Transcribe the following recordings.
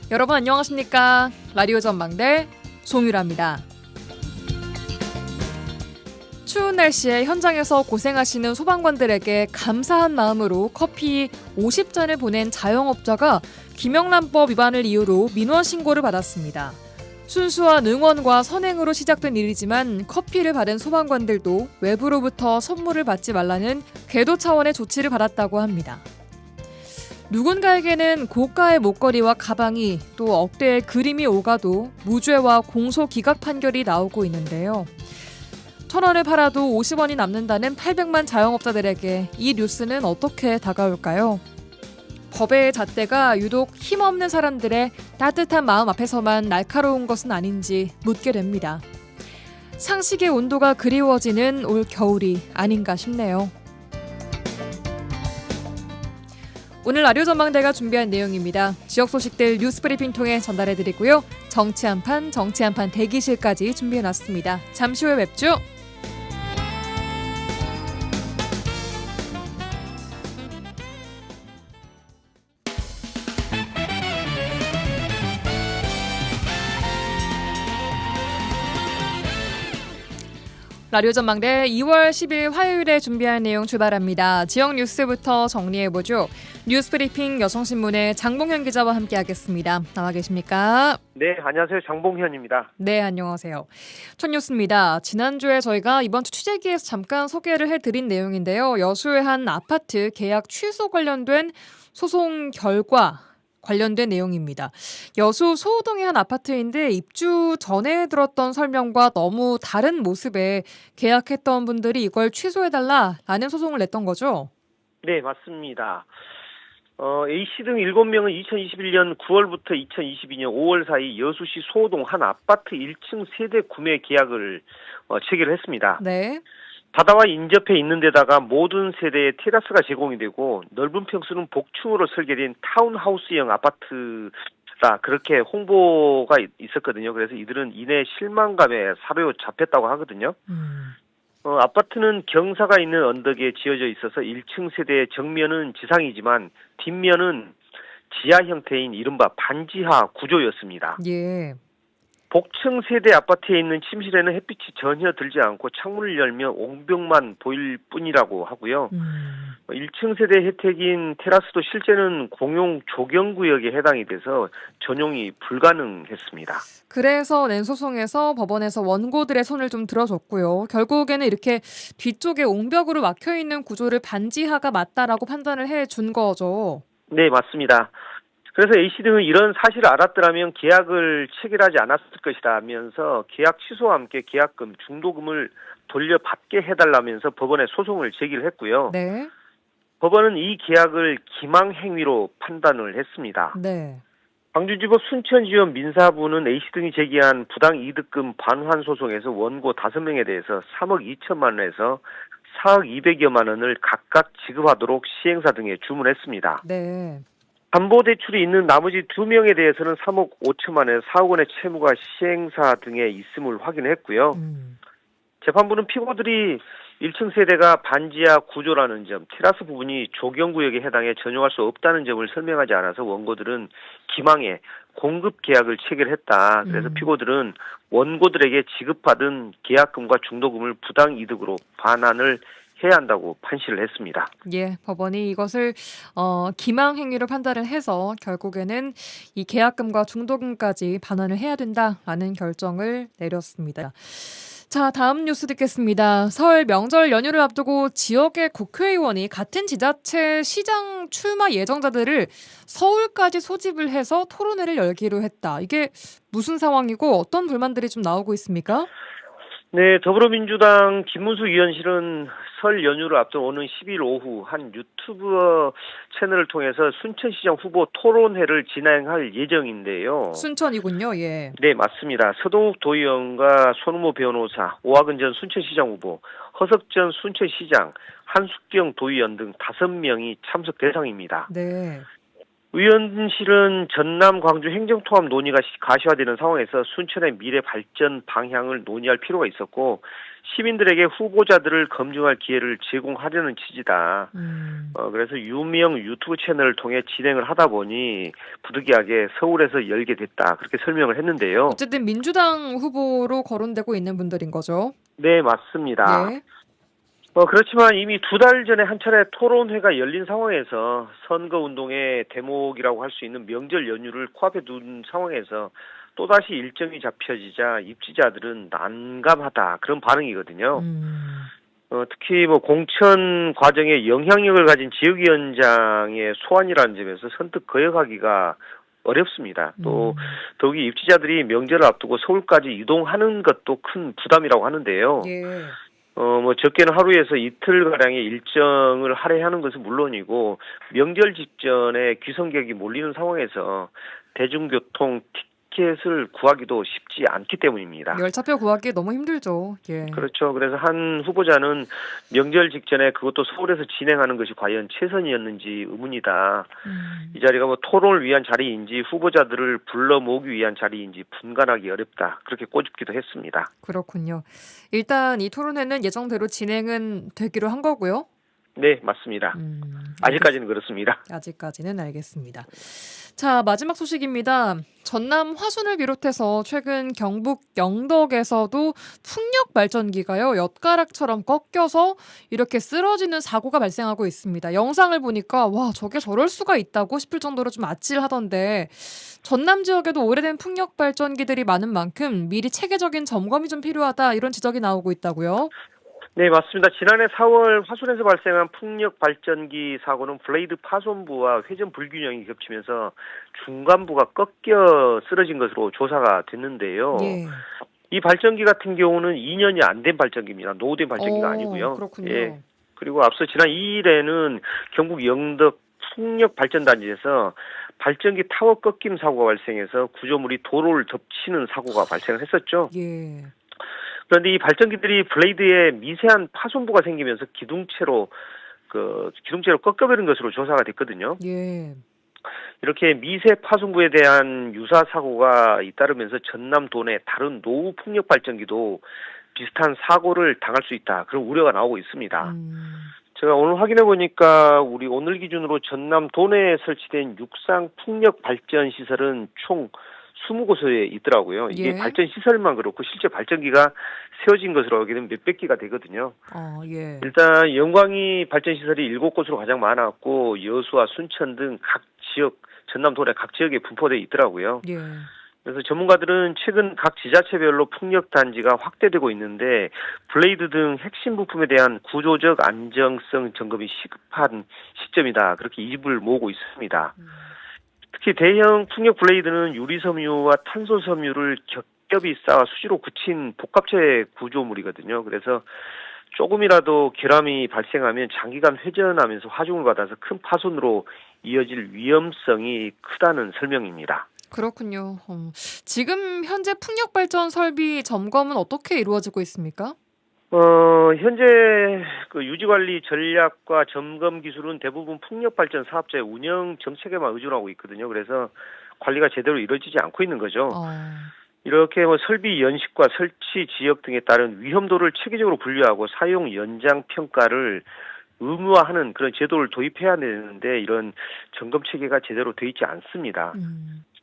여러분 안녕하십니까? 라디오 전망대 송유라입니다. 추운 날씨에 현장에서 고생하시는 소방관들에게 감사한 마음으로 커피 50잔을 보낸 자영업자가 김영란법 위반을 이유로 민원 신고를 받았습니다. 순수한 응원과 선행으로 시작된 일이지만 커피를 받은 소방관들도 외부로부터 선물을 받지 말라는 계도 차원의 조치를 받았다고 합니다. 누군가에게는 고가의 목걸이와 가방이 또 억대의 그림이 오가도 무죄와 공소 기각 판결이 나오고 있는데요. 1,000원을 팔아도 50원이 남는다는 800만 자영업자들에게 이 뉴스는 어떻게 다가올까요? 법의 잣대가 유독 힘없는 사람들의 따뜻한 마음 앞에서만 날카로운 것은 아닌지 묻게 됩니다. 상식의 온도가 그리워지는 올 겨울이 아닌가 싶네요. 오늘 라디오 전망대가 준비한 내용입니다. 지역 소식들 뉴스 브리핑 통해 전달해드리고요. 정치 한판 대기실까지 준비해놨습니다. 잠시 후에 뵙죠. 라디오 전망대 2월 10일 화요일에 준비한 내용 출발합니다. 지역 뉴스부터 정리해보죠. 뉴스 브리핑 여성신문의 장봉현 기자와 함께하겠습니다. 나와 계십니까? 네, 안녕하세요. 장봉현입니다. 네, 안녕하세요. 첫 뉴스입니다. 지난주에 저희가 이번 주 취재기에서 잠깐 소개를 해드린 내용인데요. 여수의 한 아파트 계약 취소 관련된 소송 결과 관련된 내용입니다. 여수 소호동의 한 아파트인데 입주 전에 들었던 설명과 너무 다른 모습에 계약했던 분들이 이걸 취소해달라라는 소송을 냈던 거죠? 네, 맞습니다. A씨 등 7명은 2021년 9월부터 2022년 5월 사이 여수시 소호동 한 아파트 1층 세대 구매 계약을 체결했습니다. 네. 바다와 인접해 있는 데다가 모든 세대에 테라스가 제공이 되고 넓은 평수는 복층으로 설계된 타운하우스형 아파트라 그렇게 홍보가 있었거든요. 그래서 이들은 이내 실망감에 사로잡혔다고 하거든요. 아파트는 경사가 있는 언덕에 지어져 있어서 1층 세대의 정면은 지상이지만 뒷면은 지하 형태인 이른바 반지하 구조였습니다. 예. 복층 세대 아파트에 있는 침실에는 햇빛이 전혀 들지 않고 창문을 열면 옹벽만 보일 뿐이라고 하고요. 1층 세대 혜택인 테라스도 실제는 공용 조경구역에 해당이 돼서 전용이 불가능했습니다. 그래서 낸 소송에서 법원에서 원고들의 손을 좀 들어줬고요. 결국에는 이렇게 뒤쪽에 옹벽으로 막혀있는 구조를 반지하가 맞다라고 판단을 해준 거죠. 네, 맞습니다. 그래서 A씨 등은 이런 사실을 알았더라면 계약을 체결하지 않았을 것이라면서 계약 취소와 함께 계약금, 중도금을 돌려받게 해달라면서 법원에 소송을 제기를 했고요. 네. 법원은 이 계약을 기망 행위로 판단을 했습니다. 네. 광주지법 순천지원 민사부는 A씨 등이 제기한 부당이득금 반환 소송에서 원고 5명에 대해서 3억 2천만 원에서 4억 200여만 원을 각각 지급하도록 시행사 등에 주문했습니다. 네. 담보대출이 있는 나머지 2명에 대해서는 3억 5천만 원, 4억 원의 채무가 시행사 등에 있음을 확인했고요. 재판부는 피고들이 1층 세대가 반지하 구조라는 점, 테라스 부분이 조경구역에 해당해 전용할 수 없다는 점을 설명하지 않아서 원고들은 기망에 공급 계약을 체결했다. 그래서 피고들은 원고들에게 지급받은 계약금과 중도금을 부당이득으로 반환을 해야 한다고 판시를 했습니다. 예, 법원이 이것을 기망 행위로 판단을 해서 결국에는 이 계약금과 중도금까지 반환을 해야 된다라는 결정을 내렸습니다. 자, 다음 뉴스 듣겠습니다. 설 명절 연휴를 앞두고 지역의 국회의원이 같은 지자체 시장 출마 예정자들을 서울까지 소집을 해서 토론회를 열기로 했다. 이게 무슨 상황이고 어떤 불만들이 좀 나오고 있습니까? 네, 더불어민주당 김문수 의원실은 설 연휴를 앞둔 오는 10일 오후 한 유튜브 채널을 통해서 순천시장 후보 토론회를 진행할 예정인데요. 순천이군요. 예. 네, 맞습니다. 서동욱 도의원과 손우모 변호사, 오학은 전 순천시장 후보, 허석 전 순천시장, 한숙경 도의원 등 5명이 참석 대상입니다. 네. 의원실은 전남 광주 행정통합 논의가 가시화되는 상황에서 순천의 미래 발전 방향을 논의할 필요가 있었고 시민들에게 후보자들을 검증할 기회를 제공하려는 취지다. 그래서 유명 유튜브 채널을 통해 진행을 하다 보니 부득이하게 서울에서 열게 됐다. 그렇게 설명을 했는데요. 어쨌든 민주당 후보로 거론되고 있는 분들인 거죠. 네, 맞습니다. 네. 그렇지만 이미 2달 전에 한 차례 토론회가 열린 상황에서 선거운동의 대목이라고 할 수 있는 명절 연휴를 코앞에 둔 상황에서 또다시 일정이 잡혀지자 입지자들은 난감하다. 그런 반응이거든요. 특히 공천 과정에 영향력을 가진 지역위원장의 소환이라는 점에서 선뜻 거역하기가 어렵습니다. 또 더욱이 입지자들이 명절을 앞두고 서울까지 이동하는 것도 큰 부담이라고 하는데요. 예. 적게는 하루에서 이틀가량의 일정을 할애하는 것은 물론이고 명절 직전에 귀성객이 몰리는 상황에서 대중교통 티켓을 구하기도 쉽지 않기 때문입니다. 열차표 구하기 너무 힘들죠. 예. 그렇죠. 그래서 한 후보자는 명절 직전에 그것도 서울에서 진행하는 것이 과연 최선이었는지 의문이다. 이 자리가 토론을 위한 자리인지 후보자들을 불러 모으기 위한 자리인지 분간하기 어렵다. 그렇게 꼬집기도 했습니다. 그렇군요. 일단 이 토론회는 예정대로 진행은 되기로 한 거고요. 네, 맞습니다. 아직까지는 그렇습니다. 아직까지는 알겠습니다. 자, 마지막 소식입니다. 전남 화순을 비롯해서 최근 경북 영덕에서도 풍력 발전기가요, 엿가락처럼 꺾여서 이렇게 쓰러지는 사고가 발생하고 있습니다. 영상을 보니까 와, 저게 저럴 수가 있다고 싶을 정도로 좀 아찔하던데 전남 지역에도 오래된 풍력 발전기들이 많은 만큼 미리 체계적인 점검이 좀 필요하다, 이런 지적이 나오고 있다고요? 네, 맞습니다. 지난해 4월 화순에서 발생한 풍력 발전기 사고는 블레이드 파손부와 회전 불균형이 겹치면서 중간부가 꺾여 쓰러진 것으로 조사가 됐는데요. 예. 이 발전기 같은 경우는 2년이 안 된 발전기입니다. 노후된 발전기가 아니고요. 그렇군요. 예. 그리고 앞서 지난 2일에는 경북 영덕 풍력 발전단지에서 발전기 타워 꺾임 사고가 발생해서 구조물이 도로를 덮치는 사고가 발생을 했었죠. 예. 그런데 이 발전기들이 블레이드에 미세한 파손부가 생기면서 기둥체로 꺾여버린 것으로 조사가 됐거든요. 예. 이렇게 미세 파손부에 대한 유사 사고가 잇따르면서 전남 도내 다른 노후 풍력 발전기도 비슷한 사고를 당할 수 있다, 그런 우려가 나오고 있습니다. 제가 오늘 확인해 보니까 우리 오늘 기준으로 전남 도내에 설치된 육상 풍력 발전 시설은 총 20곳에 있더라고요. 이게 예. 발전 시설만 그렇고 실제 발전기가 세워진 것으로 하게 되면 몇백 기가 되거든요. 예. 일단 영광이 발전 시설이 7곳으로 가장 많았고 여수와 순천 등 각 지역, 전남 도내 각 지역에 분포되어 있더라고요. 예. 그래서 전문가들은 최근 각 지자체별로 풍력 단지가 확대되고 있는데 블레이드 등 핵심 부품에 대한 구조적 안정성 점검이 시급한 시점이다, 그렇게 입을 모으고 있습니다. 특히 대형 풍력 블레이드는 유리섬유와 탄소섬유를 겹겹이 쌓아 수시로 굳힌 복합체 구조물이거든요. 그래서 조금이라도 결함이 발생하면 장기간 회전하면서 하중을 받아서 큰 파손으로 이어질 위험성이 크다는 설명입니다. 그렇군요. 지금 현재 풍력 발전 설비 점검은 어떻게 이루어지고 있습니까? 현재 유지관리 전략과 점검 기술은 대부분 풍력발전 사업자의 운영 정책에만 의존하고 있거든요. 그래서 관리가 제대로 이루어지지 않고 있는 거죠. 이렇게 설비 연식과 설치 지역 등에 따른 위험도를 체계적으로 분류하고 사용 연장 평가를 의무화하는 그런 제도를 도입해야 되는데 이런 점검 체계가 제대로 돼 있지 않습니다.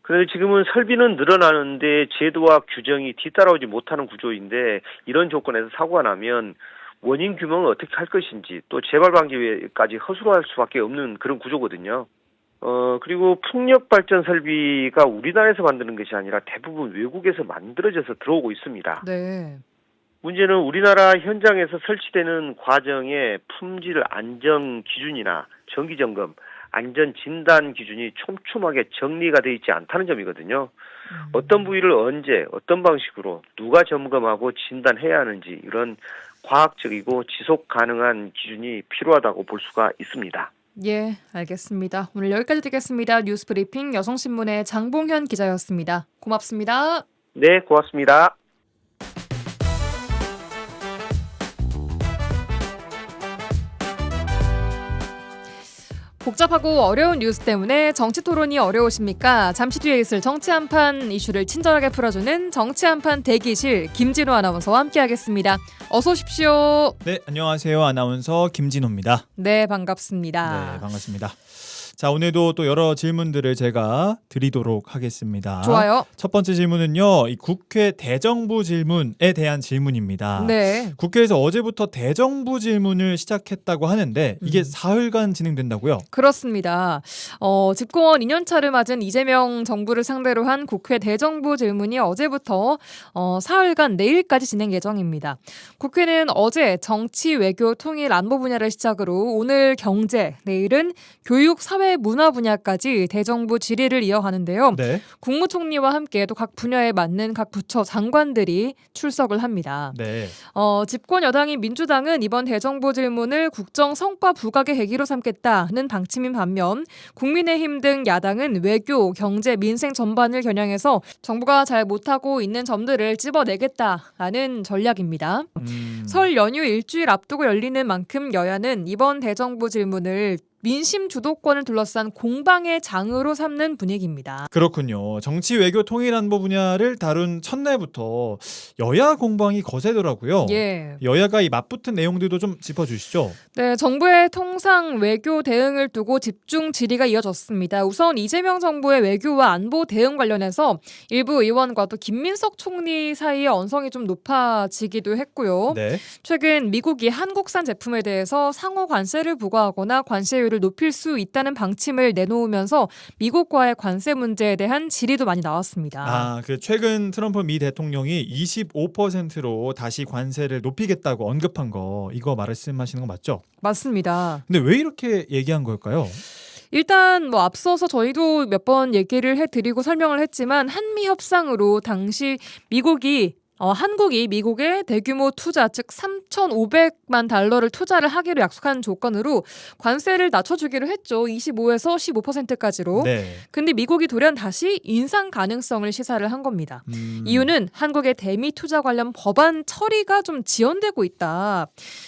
그런데 지금은 설비는 늘어나는데 제도와 규정이 뒤따라오지 못하는 구조인데 이런 조건에서 사고가 나면 원인 규명을 어떻게 할 것인지 또 재발 방지까지 허술할 수밖에 없는 그런 구조거든요. 그리고 풍력 발전 설비가 우리나라에서 만드는 것이 아니라 대부분 외국에서 만들어져서 들어오고 있습니다. 네. 문제는 우리나라 현장에서 설치되는 과정의 품질 안정 기준이나 정기 점검, 안전 진단 기준이 촘촘하게 정리가 되어 있지 않다는 점이거든요. 어떤 부위를 언제, 어떤 방식으로 누가 점검하고 진단해야 하는지 이런 과학적이고 지속 가능한 기준이 필요하다고 볼 수가 있습니다. 예, 알겠습니다. 오늘 여기까지 듣겠습니다. 뉴스브리핑 여성신문의 장봉현 기자였습니다. 고맙습니다. 네, 고맙습니다. 복잡하고 어려운 뉴스 때문에 정치 토론이 어려우십니까? 잠시 뒤에 있을 정치 한판 이슈를 친절하게 풀어주는 정치 한판 대기실 김진호 아나운서와 함께하겠습니다. 어서 오십시오. 네, 안녕하세요. 아나운서 김진호입니다. 네, 반갑습니다. 네, 반갑습니다. 자, 오늘도 또 여러 질문들을 제가 드리도록 하겠습니다. 좋아요. 첫 번째 질문은요, 이 국회 대정부 질문에 대한 질문입니다. 네. 국회에서 어제부터 대정부 질문을 시작했다고 하는데 이게 사흘간 진행된다고요? 그렇습니다. 집권 2년차를 맞은 이재명 정부를 상대로 한 국회 대정부 질문이 어제부터 사흘간 내일까지 진행 예정입니다. 국회는 어제 정치, 외교, 통일, 안보 분야를 시작으로 오늘 경제, 내일은 교육, 사회, 문화 분야까지 대정부 질의를 이어가는데요. 네. 국무총리와 함께 또 각 분야에 맞는 각 부처 장관들이 출석을 합니다. 네. 집권 여당인 민주당은 이번 대정부 질문을 국정 성과 부각의 계기로 삼겠다는 방침인 반면 국민의힘 등 야당은 외교, 경제, 민생 전반을 겨냥해서 정부가 잘 못하고 있는 점들을 찝어내겠다라는 전략입니다. 설 연휴 일주일 앞두고 열리는 만큼 여야는 이번 대정부 질문을 민심 주도권을 둘러싼 공방의 장으로 삼는 분위기입니다. 그렇군요. 정치, 외교, 통일, 안보 분야를 다룬 첫날부터 여야 공방이 거세더라고요. 예. 여야가 이 맞붙은 내용들도 좀 짚어주시죠. 네, 정부의 통상 외교 대응을 두고 집중 질의가 이어졌습니다. 우선 이재명 정부의 외교와 안보 대응 관련해서 일부 의원과 또 김민석 총리 사이의 언성이 좀 높아지기도 했고요. 네. 최근 미국이 한국산 제품에 대해서 상호 관세를 부과하거나 관세율을 높일 수 있다는 방침을 내놓으면서 미국과의 관세 문제에 대한 질의도 많이 나왔습니다. 그 최근 트럼프 미 대통령이 25%로 다시 관세를 높이겠다고 언급한 거 이거 말씀하시는 거 맞죠? 맞습니다. 근데 왜 이렇게 얘기한 걸까요? 일단 앞서서 저희도 몇 번 얘기를 해드리고 설명을 했지만 한미 협상으로 당시 한국이 미국에 대규모 투자, 즉 3,500만 달러를 투자를 하기로 약속한 조건으로 관세를 낮춰주기로 했죠. 25에서 15%까지로. 네. 근데 미국이 돌연 다시 인상 가능성을 시사를 한 겁니다. 이유는 한국의 대미 투자 관련 법안 처리가 좀 지연되고 있다.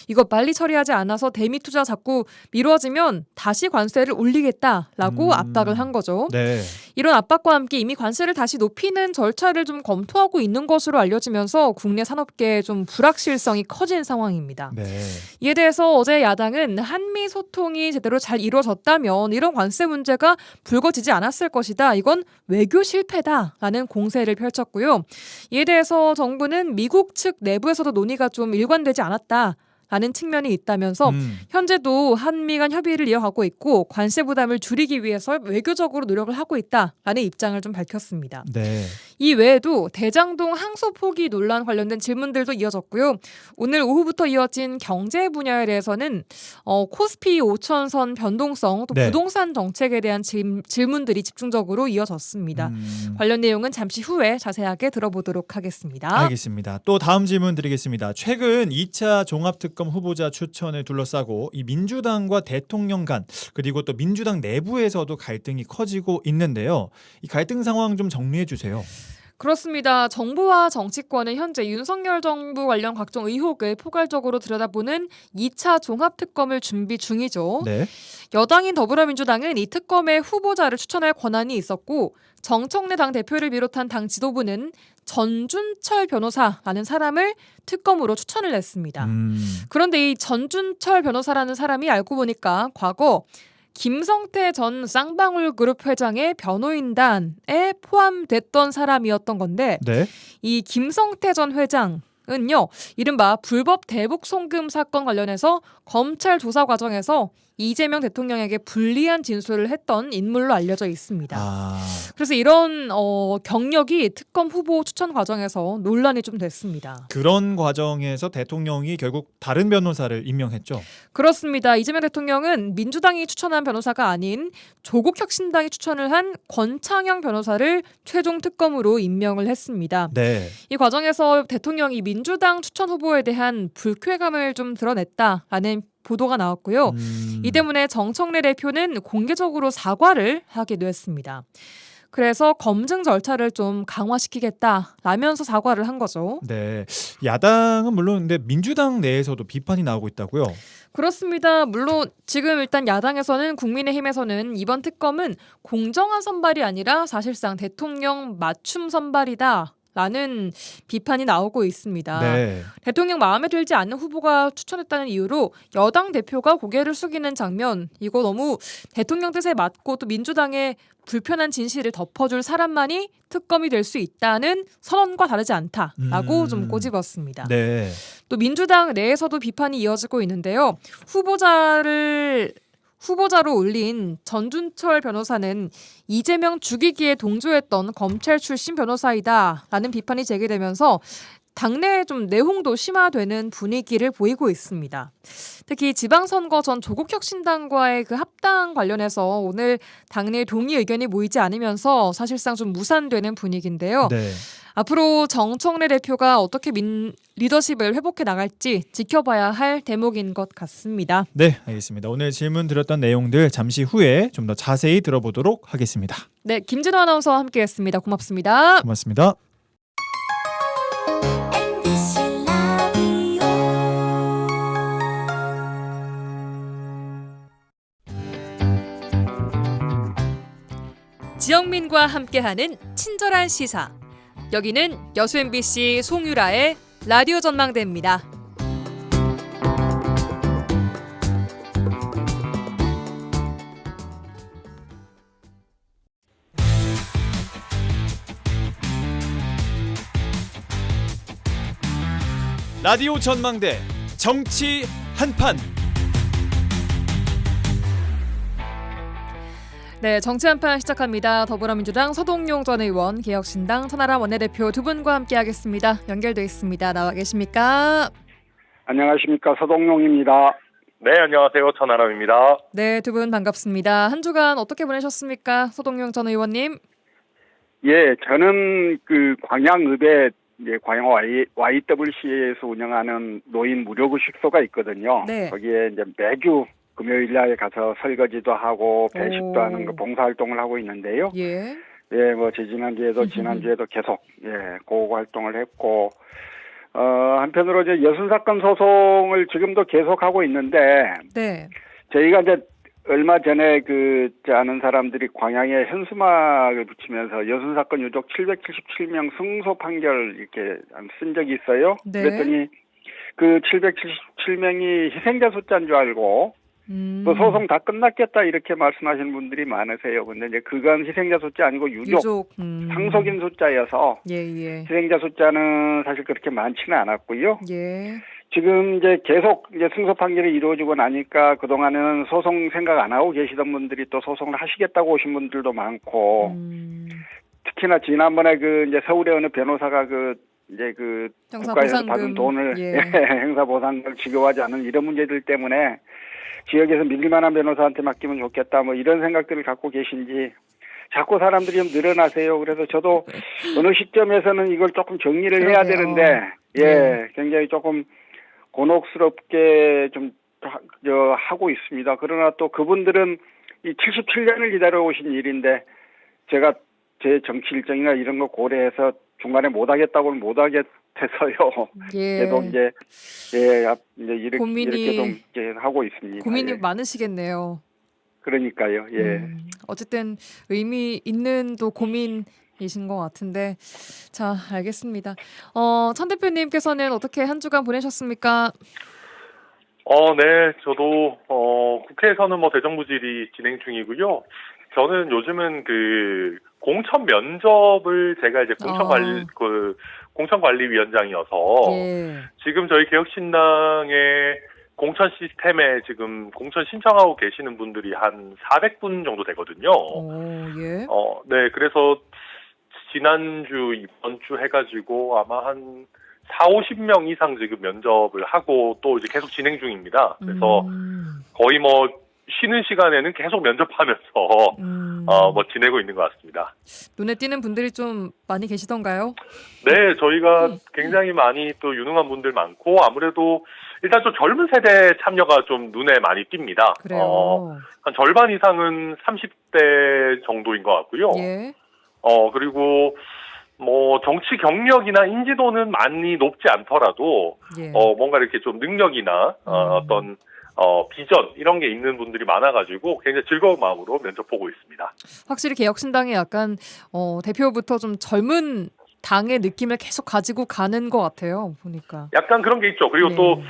이거 빨리 처리하지 않아서 대미 투자 자꾸 미뤄지면 다시 관세를 올리겠다라고 압박을 한 거죠. 네. 이런 압박과 함께 이미 관세를 다시 높이는 절차를 좀 검토하고 있는 것으로 알려지면서 국내 산업계의 좀 불확실성이 커진 상황입니다. 네. 이에 대해서 어제 야당은 한미 소통이 제대로 잘 이루어졌다면 이런 관세 문제가 불거지지 않았을 것이다. 이건 외교 실패다라는 공세를 펼쳤고요. 이에 대해서 정부는 미국 측 내부에서도 논의가 좀 일관되지 않았다. 라는 측면이 있다면서 현재도 한미 간 협의를 이어가고 있고 관세 부담을 줄이기 위해서 외교적으로 노력을 하고 있다라는 입장을 좀 밝혔습니다. 네. 이 외에도 대장동 항소 포기 논란 관련된 질문들도 이어졌고요. 오늘 오후부터 이어진 경제 분야에 대해서는 코스피 5천선 변동성 또 네. 부동산 정책에 대한 질문들이 집중적으로 이어졌습니다. 관련 내용은 잠시 후에 자세하게 들어보도록 하겠습니다. 알겠습니다. 또 다음 질문 드리겠습니다. 최근 2차 종합특검 후보자 추천을 둘러싸고 이 민주당과 대통령 간 그리고 또 민주당 내부에서도 갈등이 커지고 있는데요. 이 갈등 상황 좀 정리해 주세요. 그렇습니다. 정부와 정치권은 현재 윤석열 정부 관련 각종 의혹을 포괄적으로 들여다보는 2차 종합특검을 준비 중이죠. 네. 여당인 더불어민주당은 이 특검의 후보자를 추천할 권한이 있었고 정청래 당대표를 비롯한 당 지도부는 전준철 변호사라는 사람을 특검으로 추천을 했습니다. 그런데 이 전준철 변호사라는 사람이 알고 보니까 과거 김성태 전 쌍방울그룹 회장의 변호인단에 포함됐던 사람이었던 건데 네. 이 김성태 전 회장은요, 이른바 불법 대북 송금 사건 관련해서 검찰 조사 과정에서 이재명 대통령에게 불리한 진술을 했던 인물로 알려져 있습니다. 그래서 이런 경력이 특검 후보 추천 과정에서 논란이 좀 됐습니다. 그런 과정에서 대통령이 결국 다른 변호사를 임명했죠. 그렇습니다. 이재명 대통령은 민주당이 추천한 변호사가 아닌 조국혁신당이 추천을 한 권창형 변호사를 최종 특검으로 임명을 했습니다. 네. 이 과정에서 대통령이 민주당 추천 후보에 대한 불쾌감을 좀 드러냈다라는 보도가 나왔고요. 이 때문에 정청래 대표는 공개적으로 사과를 하기도 했습니다. 그래서 검증 절차를 좀 강화시키겠다라면서 사과를 한 거죠. 네, 야당은 물론 근데 민주당 내에서도 비판이 나오고 있다고요. 그렇습니다. 물론 지금 일단 야당에서는 국민의힘에서는 이번 특검은 공정한 선발이 아니라 사실상 대통령 맞춤 선발이다. 라는 비판이 나오고 있습니다. 네. 대통령 마음에 들지 않는 후보가 추천했다는 이유로 여당 대표가 고개를 숙이는 장면, 이거 너무 대통령 뜻에 맞고 또 민주당의 불편한 진실을 덮어줄 사람만이 특검이 될 수 있다는 선언과 다르지 않다라고 좀 꼬집었습니다. 네. 또 민주당 내에서도 비판이 이어지고 있는데요. 후보자로 올린 전준철 변호사는 이재명 죽이기에 동조했던 검찰 출신 변호사이다라는 비판이 제기되면서 당내 좀 내홍도 심화되는 분위기를 보이고 있습니다. 특히 지방선거 전 조국혁신당과의 그 합당 관련해서 오늘 당내 동의 의견이 모이지 않으면서 사실상 좀 무산되는 분위기인데요. 네. 앞으로 정청래 대표가 어떻게 리더십을 회복해 나갈지 지켜봐야 할 대목인 것 같습니다. 네, 알겠습니다. 오늘 질문 드렸던 내용들 잠시 후에 좀 더 자세히 들어보도록 하겠습니다. 네, 김진호 아나운서와 함께했습니다. 고맙습니다. 고맙습니다. 지영민과 함께하는 친절한 시사. 여기는 여수 MBC 송유라의 라디오 전망대입니다. 라디오 전망대 정치 한판. 네, 정치 한판 시작합니다. 더불어민주당 서동용 전 의원, 개혁신당 천하람 원내대표 두 분과 함께하겠습니다. 연결돼 있습니다. 나와 계십니까? 안녕하십니까, 서동용입니다. 네, 안녕하세요. 천하람입니다. 네, 두 분 반갑습니다. 한 주간 어떻게 보내셨습니까? 서동용 전 의원님. 예, 저는 그 광양읍에 광양 YWC에서 운영하는 노인 무료급식소가 있거든요. 네. 거기에 이제 매주 금요일날 가서 설거지도 하고 배식도 하는 그 봉사활동을 하고 있는데요. 예. 예, 뭐 지난주에도 계속 그 활동을 했고 한편으로 이제 여순 사건 소송을 지금도 계속하고 있는데 네. 저희가 이제 얼마 전에 아는 사람들이 광양에 현수막을 붙이면서 여순 사건 유족 777명 승소 판결 이렇게 쓴 적이 있어요. 네. 그랬더니 그 777명이 희생자 숫자인 줄 알고 또 소송 다 끝났겠다 이렇게 말씀하시는 분들이 많으세요. 근데 이제 그건 희생자 숫자 아니고 유족. 상속인 숫자여서 예. 희생자 숫자는 사실 그렇게 많지는 않았고요. 예. 지금 이제 계속 승소 판결이 이루어지고 나니까 그동안은 소송 생각 안 하고 계시던 분들이 또 소송을 하시겠다고 오신 분들도 많고 특히나 지난번에 이제 서울의 어느 변호사가 국가에서 받은 돈을 형사보상금을 지급하지 않은 이런 문제들 때문에 지역에서 밀릴만한 변호사한테 맡기면 좋겠다 뭐 이런 생각들을 갖고 계신지 자꾸 사람들이 좀 늘어나세요. 그래서 저도 어느 시점에서는 이걸 조금 정리를 해야 되는데 굉장히 조금 곤혹스럽게 좀 하고 있습니다. 그러나 또 그분들은 이 77년을 기다려오신 일인데 제가 제 정치 일정이나 이런 거 고려해서 중간에 못하겠다고는 못하겠어서요. 계속 이제 이렇게 좀 하고 있습니다. 고민이 많으시겠네요. 그러니까요. 어쨌든 의미 있는 또 고민이신 것 같은데, 자 알겠습니다. 천 대표님께서는 어떻게 한 주간 보내셨습니까? 네, 저도 국회에서는 뭐 대정부질이 진행 중이고요. 저는 요즘은 공천 면접을 제가 이제 공천관리위원장이어서 지금 저희 개혁신당의 공천 시스템에 지금 공천 신청하고 계시는 분들이 한 400분 정도 되거든요. 네, 그래서 지난주, 이번 주 해가지고 아마 한 40-50명 이상 지금 면접을 하고 또 이제 계속 진행 중입니다. 그래서 거의 뭐 쉬는 시간에는 계속 면접하면서 지내고 있는 것 같습니다. 눈에 띄는 분들이 좀 많이 계시던가요? 네, 저희가 굉장히 많이 또 유능한 분들 많고 아무래도 일단 좀 젊은 세대 참여가 좀 눈에 많이 띕니다. 그래요. 한 절반 이상은 30대 정도인 것 같고요. 예. 그리고 뭐 정치 경력이나 인지도는 많이 높지 않더라도 예. 뭔가 이렇게 좀 능력이나 어떤 비전 이런 게 있는 분들이 많아가지고 굉장히 즐거운 마음으로 면접 보고 있습니다. 확실히 개혁신당이 약간 대표부터 좀 젊은 당의 느낌을 계속 가지고 가는 것 같아요. 보니까. 약간 그런 게 있죠. 그리고 네. 또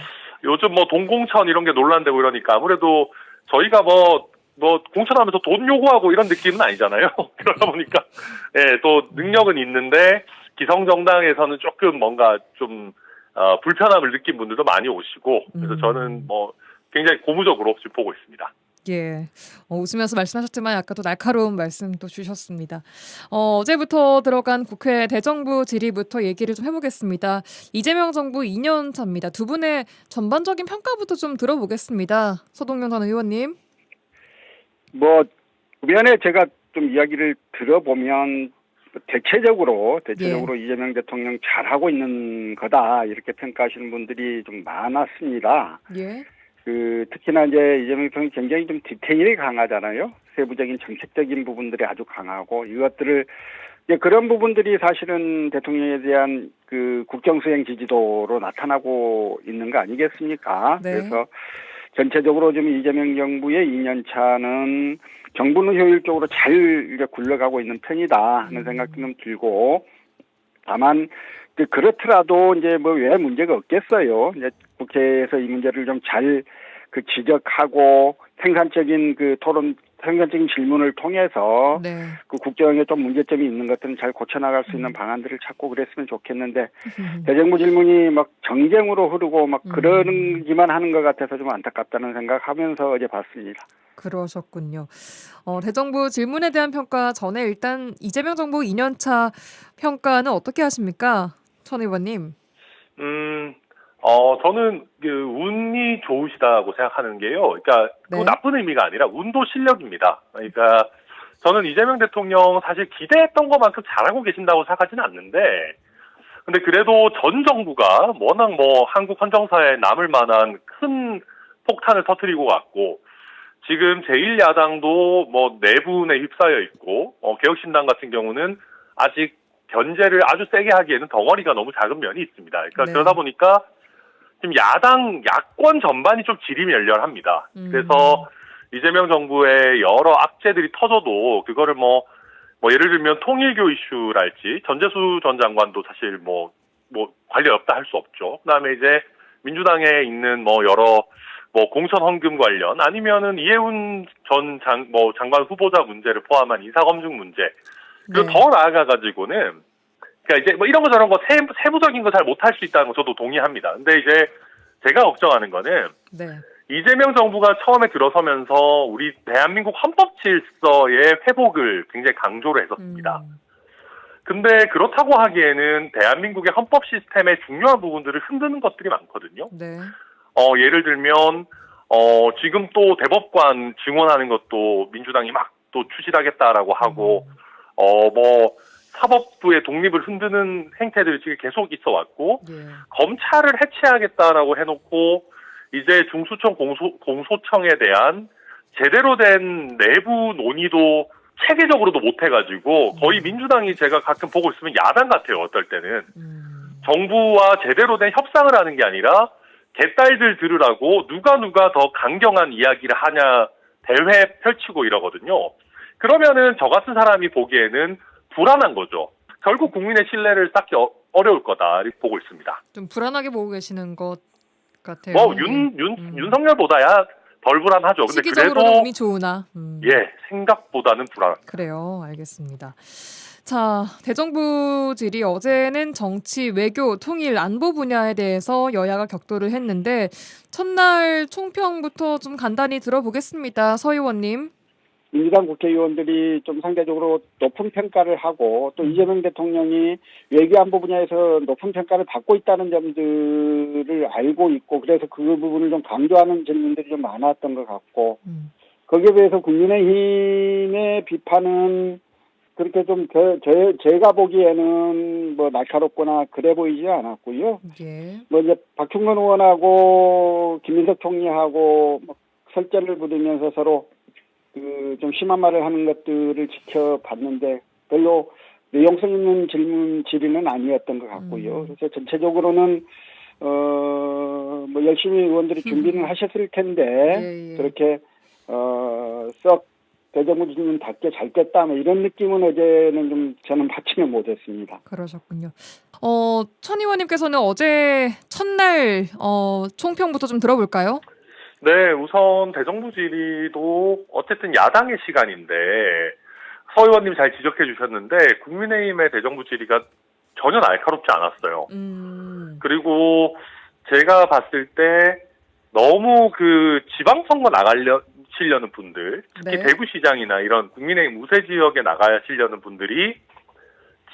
요즘 뭐 동공천 이런 게 논란되고 이러니까 아무래도 저희가 뭐 공천하면서 돈 요구하고 이런 느낌은 아니잖아요. 그러다 보니까 또 능력은 있는데 기성정당에서는 조금 뭔가 좀 불편함을 느낀 분들도 많이 오시고 그래서 저는 뭐 굉장히 고무적으로 지금 보고 있습니다. 예, 웃으면서 말씀하셨지만 아까 또 날카로운 말씀도 주셨습니다. 어제부터 들어간 국회 대정부 질의부터 얘기를 좀 해보겠습니다. 이재명 정부 2년 차입니다. 두 분의 전반적인 평가부터 좀 들어보겠습니다. 서동영 전 의원님. 주변에 제가 좀 이야기를 들어보면 대체적으로 예. 이재명 대통령 잘하고 있는 거다 이렇게 평가하시는 분들이 좀 많았습니다. 예. 특히나 이제 이재명 대통령이 굉장히 좀 디테일이 강하잖아요. 세부적인 정책적인 부분들이 아주 강하고 이것들을 이제 그런 부분들이 사실은 대통령에 대한 국정수행 지지도로 나타나고 있는 거 아니겠습니까? 네. 그래서 전체적으로 좀 이재명 정부의 2년 차는 정부는 효율적으로 잘 이제 굴러가고 있는 편이다 하는 생각도 좀 들고 다만 그렇더라도 이제 왜 문제가 없겠어요. 이제 국회에서 이 문제를 좀 잘 지적하고 생산적인 토론, 생산적인 질문을 통해서 네. 국정에 좀 문제점이 있는 것들은 잘 고쳐나갈 수 있는 방안들을 찾고 그랬으면 좋겠는데 대정부 질문이 막 정쟁으로 흐르고 막 그러기만 하는 것 같아서 좀 안타깝다는 생각하면서 어제 봤습니다. 그러셨군요. 대정부 질문에 대한 평가 전에 일단 이재명 정부 2년차 평가는 어떻게 하십니까? 천 의원님. 저는 운이 좋으시다고 생각하는 게요. 그러니까 네. 나쁜 의미가 아니라 운도 실력입니다. 그러니까 저는 이재명 대통령 사실 기대했던 것만큼 잘하고 계신다고 생각하지는 않는데, 근데 그래도 전 정부가 워낙 한국 헌정사에 남을 만한 큰 폭탄을 터뜨리고 갔고, 지금 제1야당도 내분에 휩싸여 있고, 개혁신당 같은 경우는 아직 견제를 아주 세게 하기에는 덩어리가 너무 작은 면이 있습니다. 그러니까 네. 그러다 보니까 지금 야권 전반이 좀 지리멸렬합니다. 그래서 이재명 정부의 여러 악재들이 터져도 그거를 예를 들면 통일교 이슈랄지 전재수 전 장관도 사실 관련 없다 할 수 없죠. 그다음에 이제 민주당에 있는 여러 공천 헌금 관련 아니면은 이해운 전 장관 후보자 문제를 포함한 인사검증 문제 그리고 네. 더 나아가가지고는 그러니까 이제 이런 거 저런 거 세부적인 거 잘 못할 수 있다는 거 저도 동의합니다. 근데 이제 제가 걱정하는 거는 네. 이재명 정부가 처음에 들어서면서 우리 대한민국 헌법 질서의 회복을 굉장히 강조를 했었습니다. 근데 그렇다고 하기에는 대한민국의 헌법 시스템의 중요한 부분들을 흔드는 것들이 많거든요. 네. 예를 들면 지금 또 대법관 증원하는 것도 민주당이 막 또 추진하겠다라고 하고 사법부의 독립을 흔드는 행태들이 지금 계속 있어 왔고 예. 검찰을 해체하겠다라고 해놓고 이제 중수청 공소청에 대한 제대로 된 내부 논의도 체계적으로도 못 해가지고 거의 민주당이 제가 가끔 보고 있으면 야당 같아요. 어떨 때는 정부와 제대로 된 협상을 하는 게 아니라 개딸들 들으라고 누가 더 강경한 이야기를 하냐 대회 펼치고 이러거든요. 그러면은 저 같은 사람이 보기에는 불안한 거죠. 결국 국민의 신뢰를 쌓기 어려울 거다 이렇게 보고 있습니다. 좀 불안하게 보고 계시는 것 같아요. 윤석열보다야 덜 불안하죠. 근데 시기적으로는 그래도 운이 좋으나. 생각보다는 불안합니다. 그래요. 알겠습니다. 자, 대정부 질의 어제는 정치, 외교, 통일, 안보 분야에 대해서 여야가 격돌을 했는데 첫날 총평부터 좀 간단히 들어보겠습니다. 서 의원님. 민주당 국회의원들이 좀 상대적으로 높은 평가를 하고 또 이재명 대통령이 외교안보 분야에서 높은 평가를 받고 있다는 점들을 알고 있고 그래서 그 부분을 좀 강조하는 질문들이 좀 많았던 것 같고 거기에 비해서 국민의힘의 비판은 그렇게 좀 제가 보기에는 날카롭거나 그래 보이지 않았고요. 예. 이제 박충근 의원하고 김민석 총리하고 설전을 부리면서 서로 좀 심한 말을 하는 것들을 지켜봤는데 별로 내용성 있는 질의는 아니었던 것 같고요. 그래서 전체적으로는 뭐 열심히 의원들이 준비는 하셨을 텐데 예. 그렇게 썩 대정부 질문답게 잘 됐다 뭐 이런 느낌은 어제는 좀 저는 받지는 못했습니다. 그러셨군요. 천 의원님께서는 어제 첫날 총평부터 좀 들어볼까요? 네, 우선 대정부 질의도 어쨌든 야당의 시간인데 서 의원님 잘 지적해 주셨는데 국민의힘의 대정부 질의가 전혀 날카롭지 않았어요. 그리고 제가 봤을 때 너무 그 지방선거 나가시려는 분들, 특히 네. 대구시장이나 이런 국민의힘 우세 지역에 나가시려는 분들이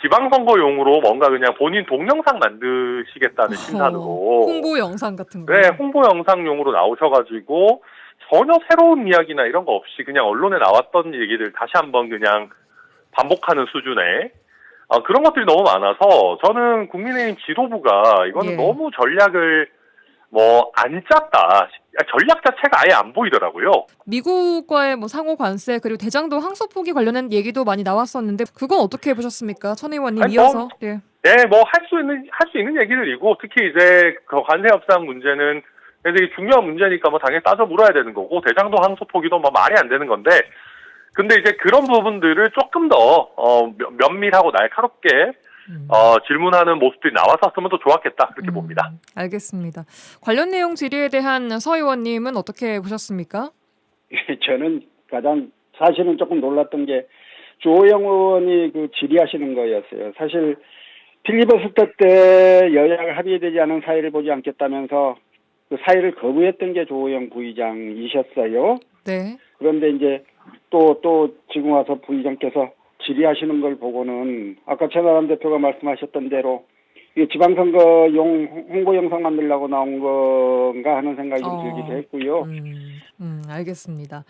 지방선거용으로 뭔가 그냥 본인 동영상 만드시겠다는 심산으로 홍보 영상 같은 거. 네, 홍보 영상용으로 나오셔가지고 전혀 새로운 이야기나 이런 거 없이 그냥 언론에 나왔던 얘기들 다시 한번 그냥 반복하는 수준의 그런 것들이 너무 많아서 저는 국민의힘 지도부가 이거는 너무 전략을 안 짰다. 전략 자체가 아예 안 보이더라고요. 미국과의 상호 관세 그리고 대장동 항소 포기 관련된 얘기도 많이 나왔었는데 그건 어떻게 보셨습니까? 천 의원님 이어서. 네, 할 수 있는 얘기들이고 특히 이제 그 관세 협상 문제는 되게 중요한 문제니까 당연히 따져 물어야 되는 거고 대장동 항소 포기도 말이 안 되는 건데 근데 이제 그런 부분들을 조금 더 면밀하고 날카롭게 질문하는 모습들이 나왔었으면 더 좋았겠다 그렇게 봅니다. 알겠습니다. 관련 내용 질의에 대한 서 의원님은 어떻게 보셨습니까? 저는 가장 사실은 조금 놀랐던 게 주호영 의원이 그 질의하시는 거였어요. 사실 필리버스터 때 여야가 합의되지 않은 사의를 보지 않겠다면서 그 사의를 거부했던 게 주호영 부의장이셨어요. 네. 그런데 이제 또 지금 와서 부의장께서 질의하시는 걸 보고는 아까 최나람 대표가 말씀하셨던 대로 이게 지방선거용 홍보 영상 만들려고 나온 건가 하는 생각이 좀 들기도 했고요. 알겠습니다.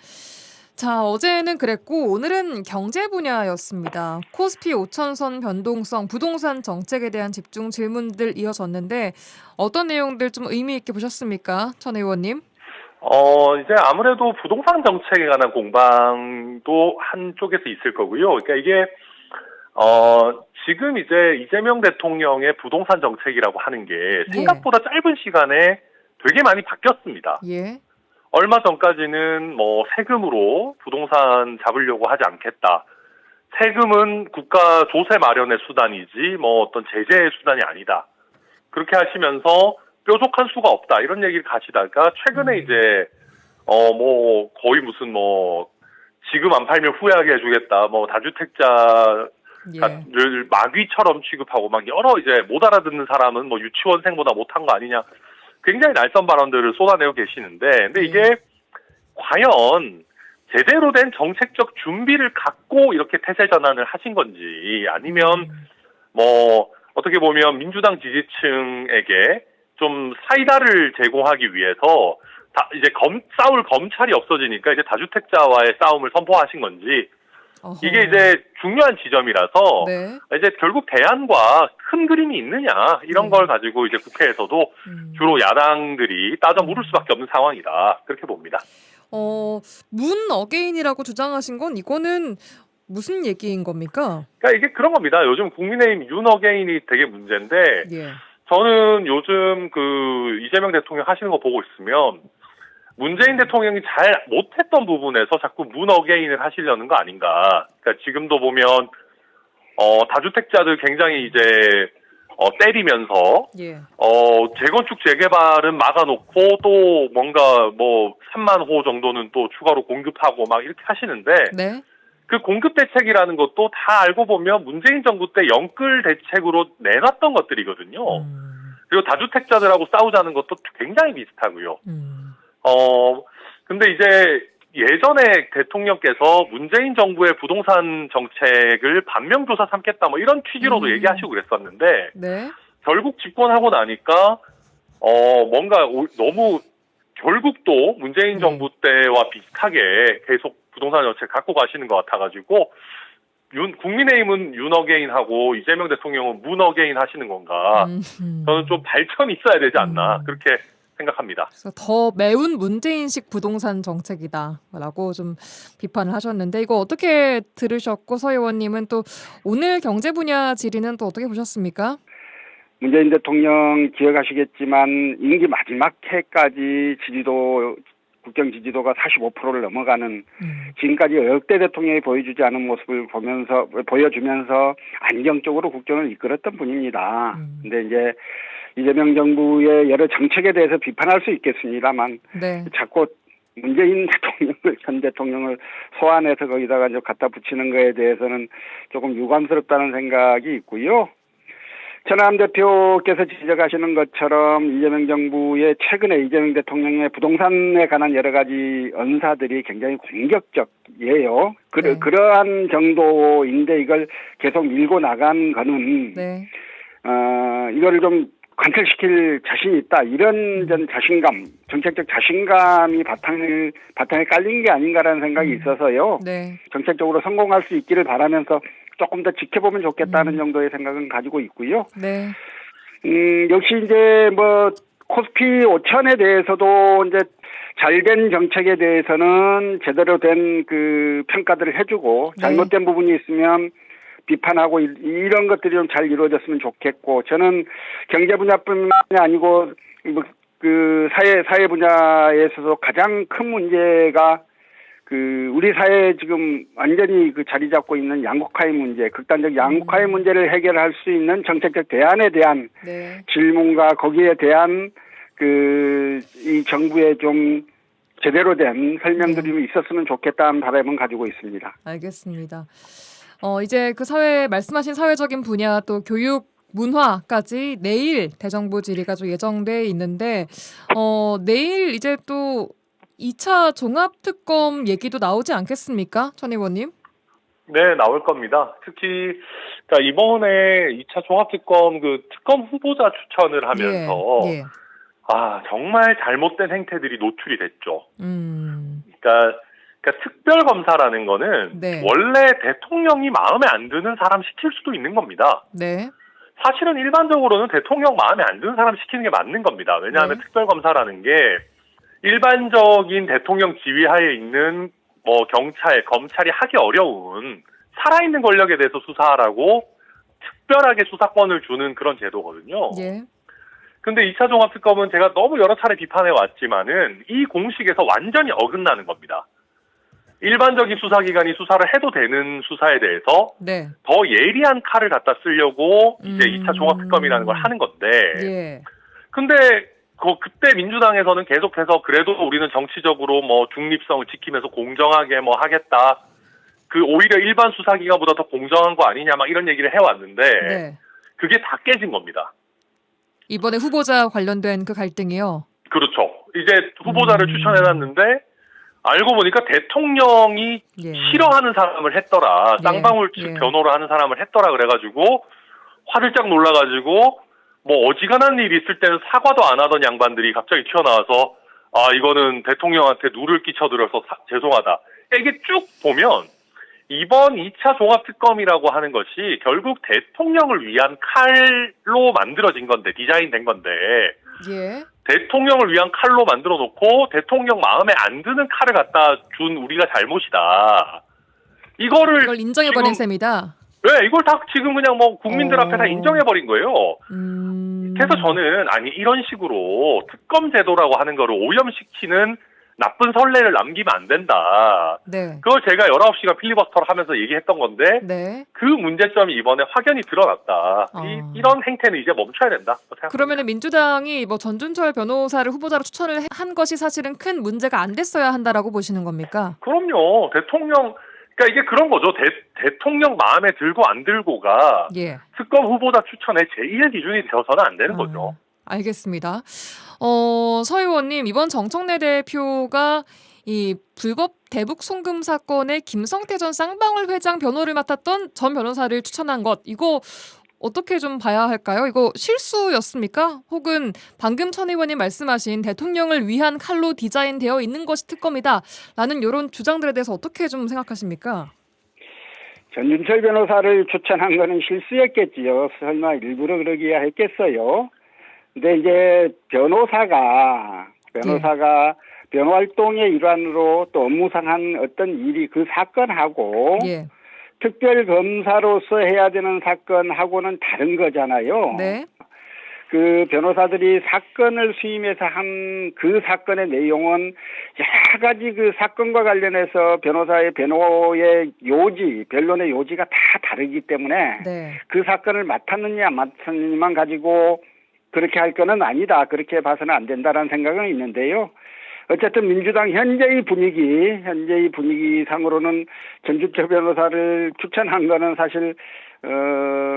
자, 어제는 그랬고 오늘은 경제 분야였습니다. 코스피 5천선 변동성 부동산 정책에 대한 집중 질문들 이어졌는데 어떤 내용들 좀 의미 있게 보셨습니까? 천 의원님. 이제 아무래도 부동산 정책에 관한 공방도 한쪽에서 있을 거고요. 그러니까 이게, 지금 이제 이재명 대통령의 부동산 정책이라고 하는 게 생각보다 짧은 시간에 되게 많이 바뀌었습니다. 예. 얼마 전까지는 세금으로 부동산 잡으려고 하지 않겠다. 세금은 국가 조세 마련의 수단이지 어떤 제재의 수단이 아니다. 그렇게 하시면서 뾰족한 수가 없다 이런 얘기를 가시다가 최근에 이제 거의 무슨 지금 안 팔면 후회하게 해주겠다 다주택자를 마귀처럼 취급하고 여러 이제 못 알아듣는 사람은 유치원생보다 못한 거 아니냐 굉장히 날선 발언들을 쏟아내고 계시는데 근데 이게 과연 제대로 된 정책적 준비를 갖고 이렇게 태세 전환을 하신 건지 아니면 어떻게 보면 민주당 지지층에게 좀 사이다를 제공하기 위해서 이제 싸울 검찰이 없어지니까 이제 다주택자와의 싸움을 선포하신 건지 이게 이제 중요한 지점이라서 이제 결국 대안과 큰 그림이 있느냐 이런 걸 가지고 이제 국회에서도 주로 야당들이 따져 물을 수밖에 없는 상황이다 그렇게 봅니다. 문 어게인이라고 주장하신 건 이거는 무슨 얘기인 겁니까? 그러니까 이게 그런 겁니다. 요즘 국민의힘 윤 어게인이 되게 문제인데 저는 요즘 그 이재명 대통령 하시는 거 보고 있으면 문재인 대통령이 잘 못했던 부분에서 자꾸 문 어게인을 하시려는 거 아닌가. 그러니까 지금도 보면 다주택자들 굉장히 이제 때리면서 재건축 재개발은 막아놓고 또 뭔가 3만 호 정도는 또 추가로 공급하고 이렇게 하시는데 그 공급 대책이라는 것도 다 알고 보면 문재인 정부 때 영끌 대책으로 내놨던 것들이거든요. 그리고 다주택자들하고 싸우자는 것도 굉장히 비슷하고요. 근데 이제 예전에 대통령께서 문재인 정부의 부동산 정책을 반면교사 삼겠다 이런 취지로도 얘기하시고 그랬었는데 결국 집권하고 나니까 뭔가 너무 결국 또 문재인 정부 때와 비슷하게 계속 부동산 정책 갖고 가시는 것 같아가지고 국민의힘은 윤 어게인하고 이재명 대통령은 문 어게인 하시는 건가? 저는 좀 발전이 있어야 되지 않나 그렇게 생각합니다. 그래서 더 매운 문재인식 부동산 정책이다라고 좀 비판을 하셨는데 이거 어떻게 들으셨고 서 의원님은 또 오늘 경제 분야 질의는 또 어떻게 보셨습니까? 문재인 대통령 기억하시겠지만 임기 마지막 해까지 국정 지지도가 45%를 넘어가는 지금까지 역대 대통령이 보여주지 않은 모습을 보여주면서 안정적으로 국정을 이끌었던 분입니다. 근데 이제 이재명 정부의 여러 정책에 대해서 비판할 수 있겠습니다만 네. 자꾸 문재인 대통령을 현 대통령을 소환해서 거기다가 이제 갖다 붙이는 거에 대해서는 조금 유감스럽다는 생각이 있고요. 천하람 대표께서 지적하시는 것처럼 이재명 정부의 최근에 이재명 대통령의 부동산에 관한 여러 가지 언사들이 굉장히 공격적이에요. 네. 그러한 정도인데 이걸 계속 밀고 나간 거는 네. 이거를 좀 관철시킬 자신이 있다. 이런 자신감, 정책적 자신감이 바탕에 깔린 게 아닌가라는 생각이 있어서요. 네. 정책적으로 성공할 수 있기를 바라면서 조금 더 지켜보면 좋겠다는 정도의 생각은 가지고 있고요. 네. 역시 이제 코스피 5천에 대해서도 이제 잘된 정책에 대해서는 제대로 된 그 평가들을 해주고 잘못된 부분이 있으면 비판하고 이런 것들이 좀 잘 이루어졌으면 좋겠고 저는 경제 분야뿐만이 아니고 그 사회 분야에서도 가장 큰 문제가 우리 사회에 지금 완전히 자리 잡고 있는 양극화의 문제, 극단적 양극화의 문제를 해결할 수 있는 정책적 대안에 대한 네. 질문과 거기에 대한 이 정부의 좀 제대로 된 설명들이 좀 있었으면 좋겠다는 바람은 가지고 있습니다. 알겠습니다. 이제 그 말씀하신 사회적인 분야 또 교육 문화까지 내일 대정부 질의가 좀 예정돼 있는데 내일 이제 또 2차 종합특검 얘기도 나오지 않겠습니까? 천 의원님? 네, 나올 겁니다. 특히 그러니까 이번에 2차 종합특검 특검 후보자 추천을 하면서 예. 정말 잘못된 행태들이 노출이 됐죠. 그러니까 특별검사라는 거는 네. 원래 대통령이 마음에 안 드는 사람 시킬 수도 있는 겁니다. 네. 사실은 일반적으로는 대통령 마음에 안 드는 사람 시키는 게 맞는 겁니다. 왜냐하면 네. 특별검사라는 게 일반적인 대통령 지휘하에 있는 경찰, 검찰이 하기 어려운 살아있는 권력에 대해서 수사하라고 특별하게 수사권을 주는 그런 제도거든요. 예. 근데 2차 종합특검은 제가 너무 여러 차례 비판해 왔지만은 이 공식에서 완전히 어긋나는 겁니다. 일반적인 수사기관이 수사를 해도 되는 수사에 대해서 네. 더 예리한 칼을 갖다 쓰려고 이제 2차 종합특검이라는 걸 하는 건데 예. 근데 그때 민주당에서는 계속해서 그래도 우리는 정치적으로 중립성을 지키면서 공정하게 하겠다. 오히려 일반 수사기관보다 더 공정한 거 아니냐 막 이런 얘기를 해왔는데 네. 그게 다 깨진 겁니다. 이번에 후보자 관련된 그 갈등이요? 그렇죠. 이제 후보자를 추천해놨는데 알고 보니까 대통령이 싫어하는 사람을 했더라. 쌍방울 측 변호를 하는 사람을 했더라 그래가지고 화들짝 놀라가지고 어지간한 일이 있을 때는 사과도 안 하던 양반들이 갑자기 튀어나와서 이거는 대통령한테 누를 끼쳐드려서 죄송하다. 이게 쭉 보면 이번 2차 종합특검이라고 하는 것이 결국 대통령을 위한 칼로 만들어진 건데 디자인된 건데 예. 대통령을 위한 칼로 만들어 놓고 대통령 마음에 안 드는 칼을 갖다 준 우리가 잘못이다. 이걸 인정해버린 셈이다. 네, 이걸 다 지금 그냥 국민들 앞에 다 인정해버린 거예요. 그래서 저는 이런 식으로 특검 제도라고 하는 거를 오염시키는 나쁜 선례를 남기면 안 된다. 네. 그걸 제가 19시간 필리버스터를 하면서 얘기했던 건데 네. 그 문제점이 이번에 확연히 드러났다. 이런 행태는 이제 멈춰야 된다. 그러면 민주당이 전준철 변호사를 후보자로 추천을 한 것이 사실은 큰 문제가 안 됐어야 한다라고 보시는 겁니까? 그럼요. 그러니까 이게 그런 거죠. 대통령 마음에 들고 안 들고가 특검 후보자 추천의 제1 기준이 되어서는 안 되는 거죠. 알겠습니다. 서 의원님, 이번 정청래 대표가 이 불법 대북 송금 사건의 김성태 전 쌍방울 회장 변호를 맡았던 전 변호사를 추천한 것, 이거 어떻게 좀 봐야 할까요? 이거 실수였습니까? 혹은 방금 천 의원님 말씀하신 대통령을 위한 칼로 디자인되어 있는 것이 특검이다라는 이런 주장들에 대해서 어떻게 좀 생각하십니까? 전준철 변호사를 추천한 거는 실수였겠지요. 설마 일부러 그러기야 했겠어요. 근데 이제 변호사가 변호 활동의 일환으로 또 업무상 한 어떤 일이 그 사건하고 예. 특별 검사로서 해야 되는 사건하고는 다른 거잖아요. 네. 그 변호사들이 사건을 수임해서 한 그 사건의 내용은 여러 가지 그 사건과 관련해서 변호사의 변호의 요지, 변론의 요지가 다 다르기 때문에 네. 그 사건을 맡았느냐 안 맡았느냐만 가지고 그렇게 할 거는 아니다. 그렇게 봐서는 안 된다라는 생각은 있는데요. 어쨌든 민주당 현재의 분위기상으로는 전주철 변호사를 추천한 거는 사실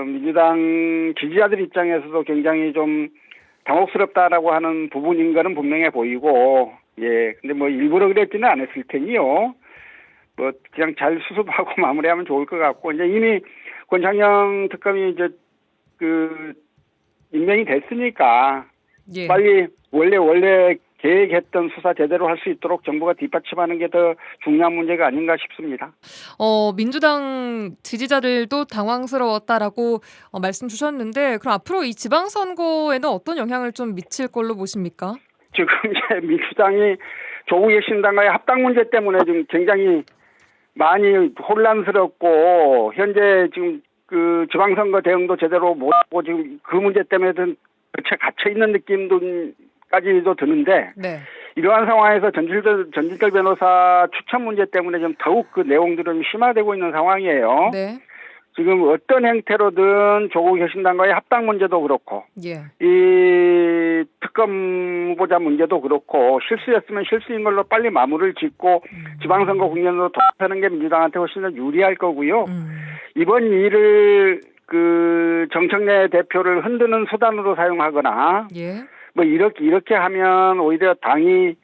민주당 지지자들 입장에서도 굉장히 좀 당혹스럽다라고 하는 부분인 거는 분명해 보이고, 예, 근데 뭐 일부러 그랬지는 않았을 테니요. 뭐 그냥 잘 수습하고 마무리하면 좋을 것 같고, 이제 이미 권창영 특검이 이제 그 임명이 됐으니까 예. 빨리 원래 계획했던 수사 제대로 할 수 있도록 정부가 뒷받침하는 게 더 중요한 문제가 아닌가 싶습니다. 민주당 지지자들도 당황스러웠다라고 말씀 주셨는데 그럼 앞으로 이 지방선거에는 어떤 영향을 좀 미칠 걸로 보십니까? 지금 이제 민주당이 조국의 신당과의 합당 문제 때문에 지금 굉장히 많이 혼란스럽고 현재 지금 그 지방선거 대응도 제대로 못하고 지금 그 문제 때문에든 갇혀 있는 느낌까지도 드는데 네. 이러한 상황에서 전진철 변호사 추천 문제 때문에 좀 더욱 그 내용들은 심화되고 있는 상황이에요. 네. 지금 어떤 형태로든 조국 혁신당과의 합당 문제도 그렇고, 예. 이 특검 후보자 문제도 그렇고 실수였으면 실수인 걸로 빨리 마무리를 짓고 지방선거 국면으로 돌아서는 게 민주당한테 훨씬 더 유리할 거고요. 이번 일을 그 정청래 대표를 흔드는 수단으로 사용하거나, 예. 뭐 이렇게 하면 오히려 당이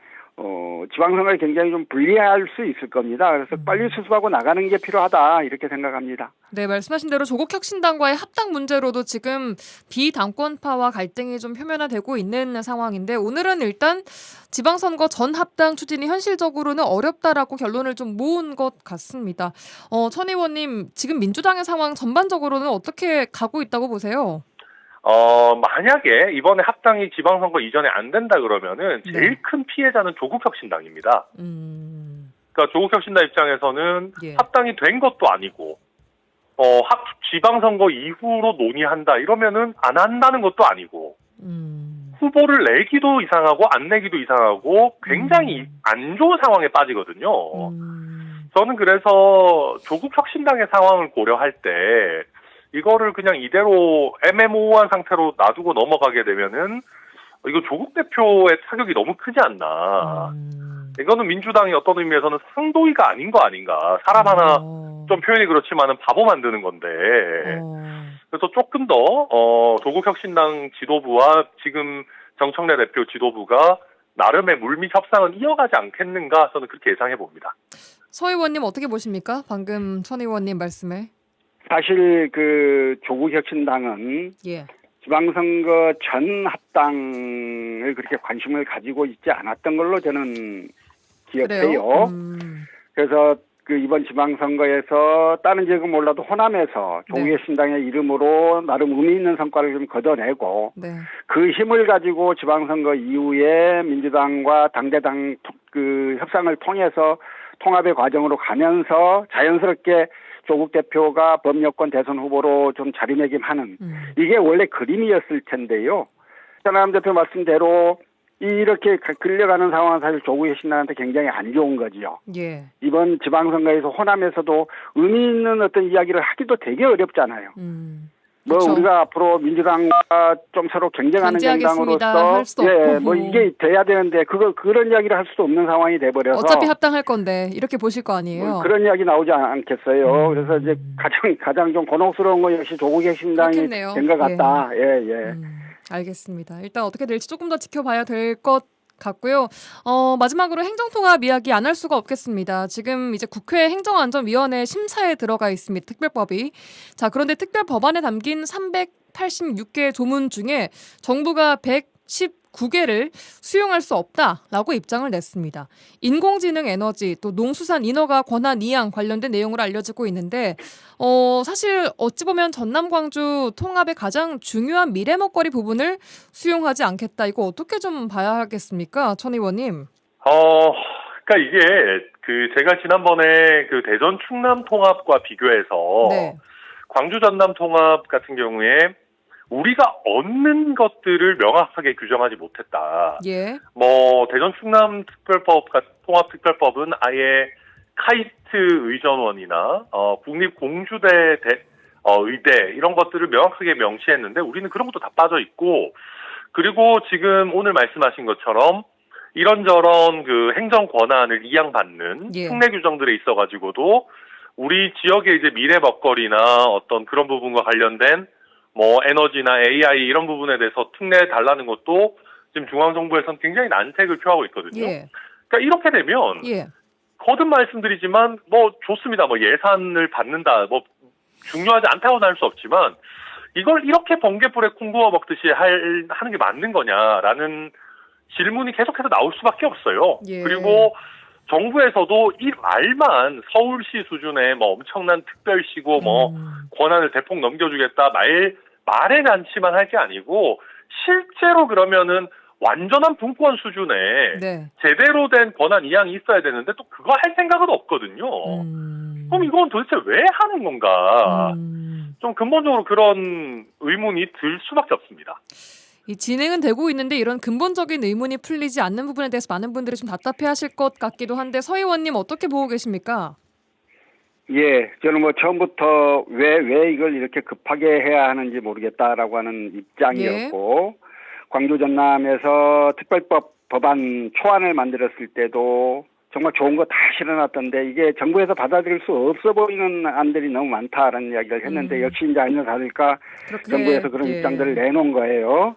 지방선거에 굉장히 좀 불리할 수 있을 겁니다. 그래서 빨리 수습하고 나가는 게 필요하다 이렇게 생각합니다. 네, 말씀하신 대로 조국혁신당과의 합당 문제로도 지금 비당권파와 갈등이 좀 표면화되고 있는 상황인데 오늘은 일단 지방선거 전 합당 추진이 현실적으로는 어렵다라고 결론을 좀 모은 것 같습니다. 천 의원님, 지금 민주당의 상황 전반적으로는 어떻게 가고 있다고 보세요? 만약에 이번에 합당이 지방선거 이전에 안 된다 그러면은 제일 큰 피해자는 조국혁신당입니다. 그러니까 조국혁신당 입장에서는 예. 합당이 된 것도 아니고, 지방선거 이후로 논의한다 이러면은 안 한다는 것도 아니고, 후보를 내기도 이상하고 안 내기도 이상하고 굉장히 안 좋은 상황에 빠지거든요. 저는 그래서 조국혁신당의 상황을 고려할 때 이거를 그냥 이대로 애매모호한 상태로 놔두고 넘어가게 되면은 이거 조국 대표의 타격이 너무 크지 않나. 이거는 민주당이 어떤 의미에서는 상도위가 아닌 거 아닌가. 사람 하나 좀 표현이 그렇지만은 바보 만드는 건데. 그래서 조금 더 조국혁신당 지도부와 지금 정청래 대표 지도부가 나름의 물밑 협상은 이어가지 않겠는가 저는 그렇게 예상해 봅니다. 서 의원님 어떻게 보십니까? 방금 천 의원님 말씀에. 사실 그 조국혁신당은 예. 지방선거 전 합당을 그렇게 관심을 가지고 있지 않았던 걸로 저는 기억해요. 그래서 그 이번 지방선거에서 다른 지역은 몰라도 호남에서 조국혁신당의 이름으로 나름 의미 있는 성과를 좀 거둬내고 그 힘을 가지고 지방선거 이후에 민주당과 당대당 그 협상을 통해서 통합의 과정으로 가면서 자연스럽게 조국 대표가 범여권 대선 후보로 좀 자리매김하는 이게 원래 그림이었을 텐데요. 전남 대표 말씀대로 이렇게 끌려가는 상황은 사실 조국혁신당한테 굉장히 안 좋은 거지요. 예. 이번 지방선거에서 호남에서도 의미 있는 어떤 이야기를 하기도 되게 어렵잖아요. 뭐 그쵸. 우리가 앞으로 민주당과 좀 서로 경쟁하는 정당으로서 할 수도 없고. 뭐 이게 돼야 되는데 그런 이야기를 할 수도 없는 상황이 돼 버려서 어차피 합당할 건데 이렇게 보실 거 아니에요. 뭐 그런 이야기 나오지 않겠어요. 그래서 이제 가장 좀 곤혹스러운 건 역시 조국혁신당이 된 것 같다. 예. 알겠습니다. 일단 어떻게 될지 조금 더 지켜봐야 될 것 같고요. 마지막으로 행정통합 이야기 안 할 수가 없겠습니다. 지금 이제 국회 행정안전위원회 심사에 들어가 있습니다. 특별법이. 자, 그런데 특별법안에 담긴 386개 조문 중에 정부가 119 국외를 수용할 수 없다라고 입장을 냈습니다. 인공지능 에너지 또 농수산 인허가 권한 이양 관련된 내용으로 알려지고 있는데 사실 어찌 보면 전남 광주 통합의 가장 중요한 미래 먹거리 부분을 수용하지 않겠다. 이거 어떻게 좀 봐야 하겠습니까? 천 의원님. 그러니까 이게 제가 지난번에 대전 충남 통합과 비교해서 네. 광주 전남 통합 같은 경우에 우리가 얻는 것들을 명확하게 규정하지 못했다. 예. 대전 충남 통합 특별법은 아예 카이스트 의전원이나 국립 공주대 의대 이런 것들을 명확하게 명시했는데 우리는 그런 것도 다 빠져 있고, 그리고 지금 오늘 말씀하신 것처럼 이런저런 행정 권한을 이양받는 예. 특례 규정들에 있어가지고도 우리 지역의 이제 미래 먹거리나 어떤 그런 부분과 관련된 에너지나 AI 이런 부분에 대해서 특례 달라는 것도 지금 중앙정부에서는 굉장히 난색을 표하고 있거든요. 예. 그러니까 이렇게 되면 예. 거듭 말씀드리지만 좋습니다. 예산을 받는다. 중요하지 않다고는 할 수 없지만 이걸 이렇게 번개불에 콩 구워 먹듯이 하는 게 맞는 거냐라는 질문이 계속해서 나올 수밖에 없어요. 예. 그리고 정부에서도 이 말만 서울시 수준의 엄청난 특별시고 권한을 대폭 넘겨주겠다 말의 잔치만 할 게 아니고 실제로 그러면은 완전한 분권 수준의 네. 제대로 된 권한 이양이 있어야 되는데 또 그거 할 생각은 없거든요. 그럼 이건 도대체 왜 하는 건가? 좀 근본적으로 그런 의문이 들 수밖에 없습니다. 이 진행은 되고 있는데 이런 근본적인 의문이 풀리지 않는 부분에 대해서 많은 분들이 좀 답답해하실 것 같기도 한데 서 의원님 어떻게 보고 계십니까? 예, 저는 처음부터 왜 이걸 이렇게 급하게 해야 하는지 모르겠다라고 하는 입장이었고, 광주 전남에서 특별법 법안 초안을 만들었을 때도 정말 좋은 거 다 실어놨던데 이게 정부에서 받아들일 수 없어 보이는 안들이 너무 많다라는 이야기를 했는데 역시 이제 아니나 다를까 정부에서 그런 입장들을 내놓은 거예요.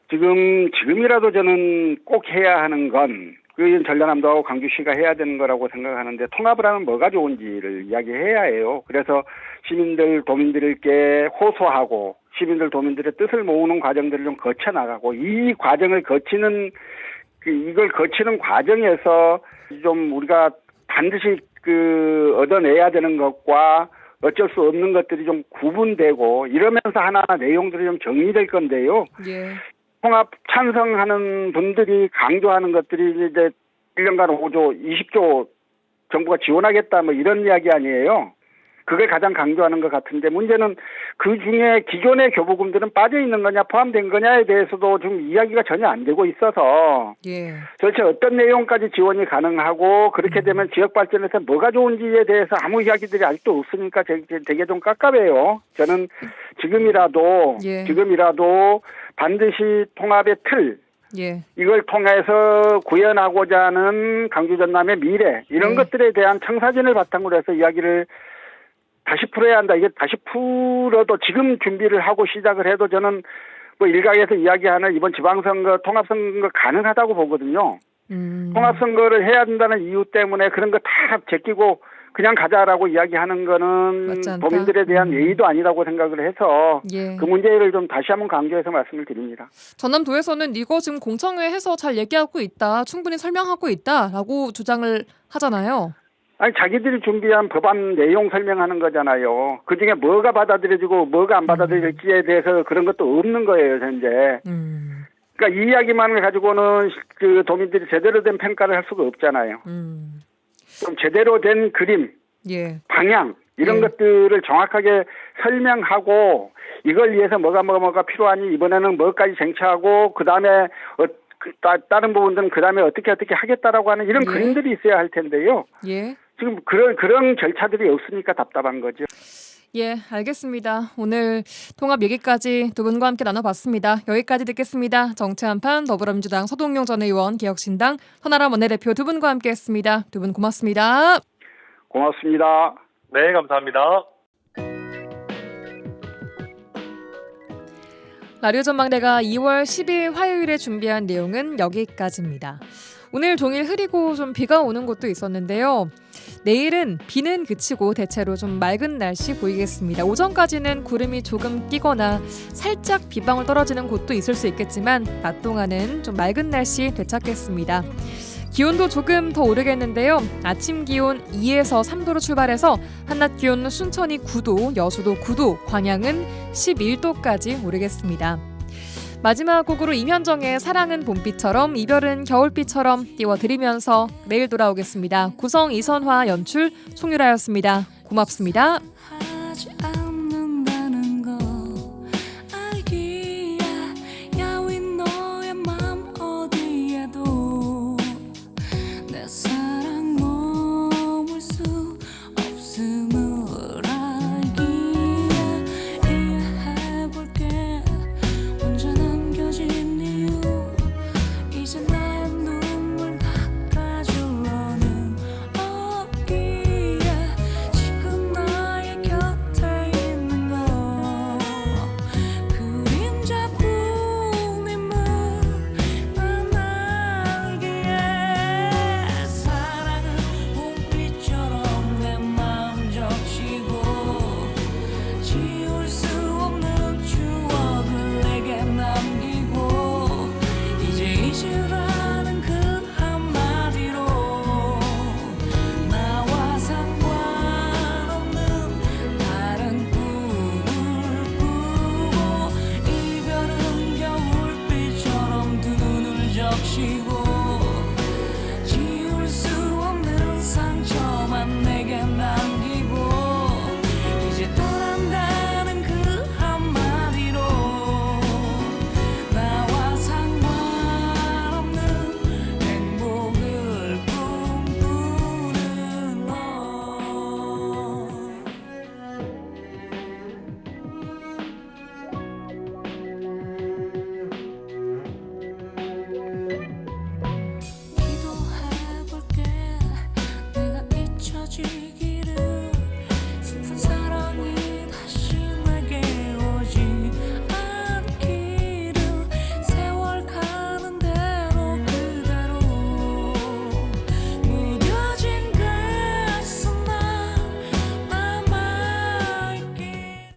지금이라도 저는 꼭 해야 하는 건 전라남도하고 광주시가 해야 되는 거라고 생각하는데 통합을 하면 뭐가 좋은지를 이야기해야 해요. 그래서 도민들께 호소하고 도민들의 뜻을 모으는 과정들을 좀 거쳐나가고 이 과정을 이걸 거치는 과정에서 좀 우리가 반드시 얻어내야 되는 것과 어쩔 수 없는 것들이 좀 구분되고 이러면서 하나하나 내용들이 좀 정리될 건데요. 예. 통합 찬성하는 분들이 강조하는 것들이 이제 1년간 5조, 20조 정부가 지원하겠다 이런 이야기 아니에요. 그걸 가장 강조하는 것 같은데 문제는 그 중에 기존의 교부금들은 빠져 있는 거냐 포함된 거냐에 대해서도 지금 이야기가 전혀 안 되고 있어서 도대체 어떤 내용까지 지원이 가능하고 그렇게 되면 지역 발전에서 뭐가 좋은지에 대해서 아무 이야기들이 아직도 없으니까 되게 좀 깝깝해요. 저는 지금이라도 반드시 통합의 틀 이걸 통해서 구현하고자 하는 광주 전남의 미래 이런 것들에 대한 청사진을 바탕으로 해서 이야기를 다시 풀어야 한다. 이게 다시 풀어도 지금 준비를 하고 시작을 해도 저는 일각에서 이야기하는 이번 지방선거 통합선거 가능하다고 보거든요. 통합선거를 해야 된다는 이유 때문에 그런 거 다 제끼고 그냥 가자라고 이야기하는 거는 도민들에 대한 예의도 아니라고 생각을 해서 그 문제를 좀 다시 한번 강조해서 말씀을 드립니다. 전남도에서는 이거 지금 공청회에서 잘 얘기하고 있다. 충분히 설명하고 있다라고 주장을 하잖아요. 아니 자기들이 준비한 법안 내용 설명하는 거잖아요. 그중에 뭐가 받아들여지고 뭐가 안 받아들여질지에 대해서 그런 것도 없는 거예요 현재. 그러니까 이 이야기만을 가지고는 도민들이 제대로 된 평가를 할 수가 없잖아요. 좀 제대로 된 그림, 방향 이런 것들을 정확하게 설명하고 이걸 위해서 뭐가 필요하니 이번에는 뭐까지 쟁취하고 그다음에 다른 부분들은 그다음에 어떻게 하겠다라고 하는 이런 그림들이 있어야 할 텐데요. 지금 그런 절차들이 없으니까 답답한 거죠. 알겠습니다. 오늘 통합 얘기까지 두 분과 함께 나눠봤습니다. 여기까지 듣겠습니다. 정치 한판 더불어민주당 서동용 전 의원, 개혁신당 선아람 원내대표 두 분과 함께했습니다. 두 분 고맙습니다. 고맙습니다. 네, 감사합니다. 라디오 전망대가 2월 10일 화요일에 준비한 내용은 여기까지입니다. 오늘 종일 흐리고 좀 비가 오는 곳도 있었는데요. 내일은 비는 그치고 대체로 좀 맑은 날씨 보이겠습니다. 오전까지는 구름이 조금 끼거나 살짝 비방울 떨어지는 곳도 있을 수 있겠지만 낮 동안은 좀 맑은 날씨 되찾겠습니다. 기온도 조금 더 오르겠는데요. 아침 기온 2에서 3도로 출발해서 한낮 기온 순천이 9도, 여수도 9도, 광양은 11도까지 오르겠습니다. 마지막 곡으로 임현정의 사랑은 봄비처럼 이별은 겨울비처럼 띄워드리면서 내일 돌아오겠습니다. 구성 이선화 연출 송유라였습니다. 고맙습니다.